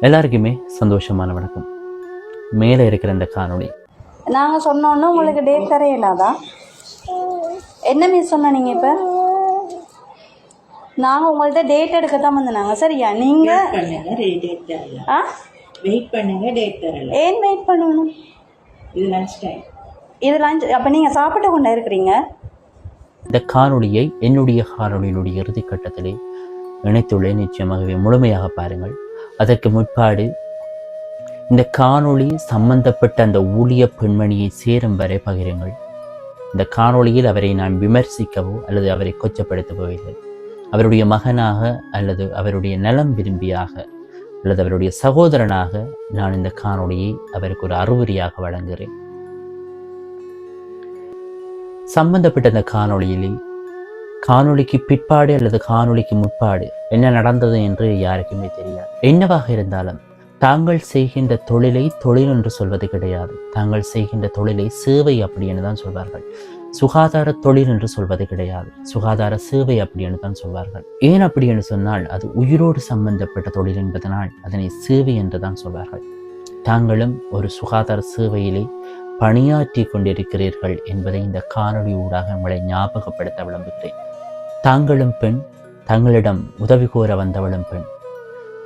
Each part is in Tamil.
எல்லாருக்குமே சந்தோஷமான வணக்கம். மேலே இருக்கிற இந்த காணொளி நாங்கள் சொன்னோன்னு உங்களுக்கு டேட் தரையில்லாதா? என்ன மிஸ் சொன்ன நீங்கள்? இப்போ நாங்கள் உங்கள்கிட்ட டேட் எடுக்க தான் வந்தோம். சரியா? நீங்கள் வெயிட் பண்ணுங்க, டேட் தரல. ஏன் வெயிட் பண்ணணும்? இது லஞ்ச் டைம். இது லஞ்ச். அப்போ நீங்கள் சாப்பிட்டு கொண்டு இருக்கிறீங்க. இந்த காணொளியை என்னுடைய காணொளியினுடைய இறுதி கட்டத்திலே இணைத்துள்ளேன். நிச்சயமாகவே முழுமையாக பாருங்கள். அதற்கு முற்பாடு இந்த காணொளி சம்பந்தப்பட்ட அந்த ஊழிய பெண்மணியை சேரும் வரை பகிருங்கள். இந்த காணொளியில் அவரை நான் விமர்சிக்கவோ அல்லது அவரை கொச்சப்படுத்தவோ இல்லை. அவருடைய மகனாக அல்லது அவருடைய நலம் விரும்பியாக அல்லது அவருடைய சகோதரனாக நான் இந்த காணொளியை அவருக்கு ஒரு அறிவுரையாக வழங்குகிறேன். சம்பந்தப்பட்ட இந்த காணொளிக்கு பிற்பாடு அல்லது காணொளிக்கு முற்பாடு என்ன நடந்தது என்று யாருக்குமே தெரியாது. என்னவாக இருந்தாலும் தாங்கள் செய்கின்ற தொழிலை தொழில் என்று சொல்வது கிடையாது. தாங்கள் செய்கின்ற தொழிலை சேவை அப்படின்னு தான் சொல்வார்கள். சுகாதார தொழில் என்று சொல்வது கிடையாது. சுகாதார சேவை அப்படின்னு தான் சொல்வார்கள். ஏன் அப்படி என்று சொன்னால் அது உயிரோடு சம்பந்தப்பட்ட தொழில் என்பதனால் அதனை சேவை என்று தான் சொல்வார்கள். தாங்களும் ஒரு சுகாதார சேவையிலே பணியாற்றி கொண்டிருக்கிறீர்கள் என்பதை இந்த காணொளி ஊடாக உங்களை ஞாபகப்படுத்த விளம்புகிறேன். தாங்களும் பெண், தங்களிடம் உதவி கோர வந்தவளும் பெண்.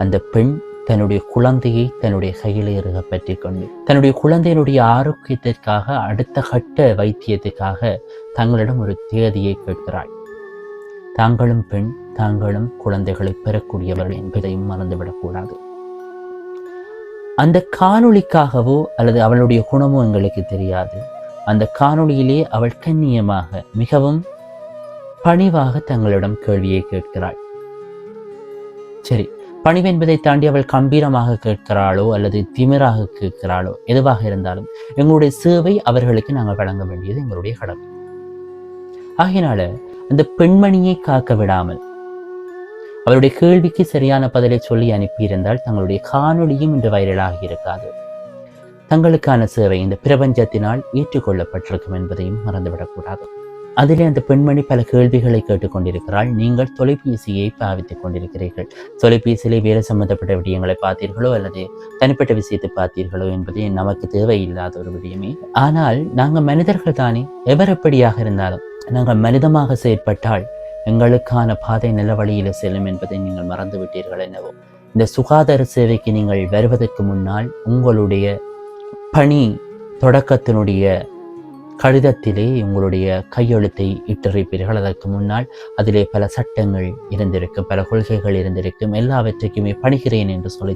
அந்த பெண் தன்னுடைய குழந்தையை தன்னுடைய கையில் இறுக பற்றி கொண்டு தன்னுடைய குழந்தையினுடைய ஆரோக்கியத்திற்காக அடுத்த கட்ட வைத்தியத்திற்காக தங்களிடம் ஒரு தேதியை கேட்கிறாள். தாங்களும் பெண், தாங்களும் குழந்தைகளை பெறக்கூடியவர்கள் என்பதையும் மறந்துவிடக்கூடாது. அந்த காணொளிக்காகவோ அல்லது அவளுடைய குணமோ எங்களுக்கு தெரியாது. அந்த காணொளியிலே அவள் கண்ணியமாக மிகவும் பணிவாக தங்களிடம் கேள்வியை கேட்கிறாள். சரி, பணிவு என்பதை தாண்டி அவள் கம்பீரமாக கேட்கிறாளோ அல்லது திமிராக கேட்கிறாளோ எதுவாக இருந்தாலும் எங்களுடைய சேவை அவர்களுக்கு நாங்கள் வழங்க வேண்டியது எங்களுடைய கடமை. ஆகையினால அந்த பெண்மணியை காக்க விடாமல் அவருடைய கேள்விக்கு சரியான பதிலை சொல்லி அனுப்பியிருந்தால் தங்களுடைய காணொளியும் இன்று வைரலாகி இருக்காது. தங்களுக்கான சேவை இந்த பிரபஞ்சத்தினால் ஏற்றுக்கொள்ளப்பட்டிருக்கும் என்பதையும் மறந்துவிடக்கூடாது. அதிலே அந்த பெண்மணி பல கேள்விகளை கேட்டுக்கொண்டிருக்கிறாள். நீங்கள் தொலைபேசியை பாவித்துக் கொண்டிருக்கிறீர்கள். தொலைபேசியிலே வேறு சம்பந்தப்பட்ட விடயங்களை பார்த்தீர்களோ அல்லது தனிப்பட்ட விஷயத்தை பார்த்தீர்களோ என்பது நமக்கு தேவையில்லாத ஒரு விடயமே. ஆனால் நாங்கள் மனிதர்கள் தானே. எவர் எப்படியாக இருந்தாலும் நாங்கள் மனிதமாக செயற்பட்டால் எங்களுக்கான பாதை நல்ல வழியில் செல்லும் என்பதை நீங்கள் மறந்து விட்டீர்கள் என்னவோ. இந்த சுகாதார சேவைக்கு நீங்கள் வருவதற்கு முன்னால் உங்களுடைய பணி தொடக்கத்தினுடைய கடிதத்திலே உங்களுடைய கையெழுத்தை இட்டிருப்பீர்கள். அதற்கு முன்னால் அதிலே பல சட்டங்கள் இருந்திருக்கும், பல கொள்கைகள் இருந்திருக்கும். எல்லாவற்றைக்குமே பணிகிறேன் என்று சொல்லி